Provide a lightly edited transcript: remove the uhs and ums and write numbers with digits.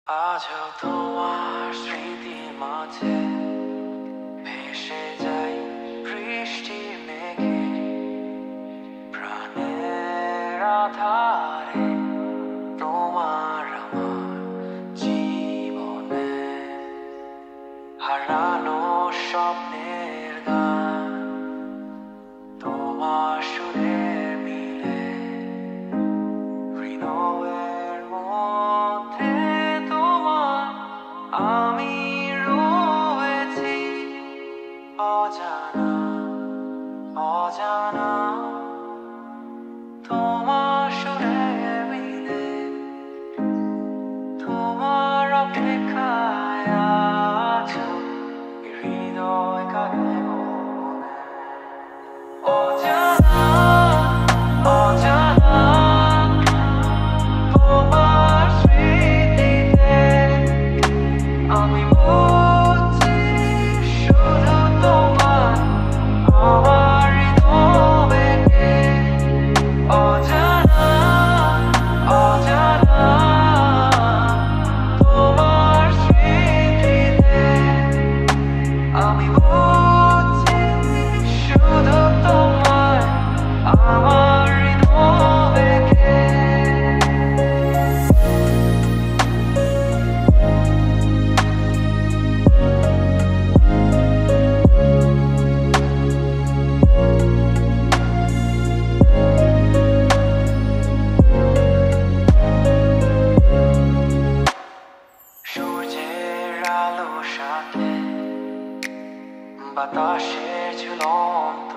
আজও তোমার স্মৃতি মাঝে ভেসে যাই বৃষ্টি মেঘে, প্রাণের আধারে তোমার আমার জীবনে হারানো স্বপ্নের গান তোমার সুরে মিলে হৃদয়ের মধ্যে তোমার আমি রয়েছি অজানা অজানা তোমার সুরে মিলে তোমার অপেক্ষায় আছো হৃদয় কাঁদে মনে অজানা অজানা তোমার স্মৃতিতে আমি বুঝছি শুধু তোমার আমার হৃদয়কে অজানা অজানা তোমার স্মৃতিতে আমি বুঝছি শুধু তোমার আমার হৃদয়কে সূর্যের আলোর সাথে বাতাসের ঝুলন্ত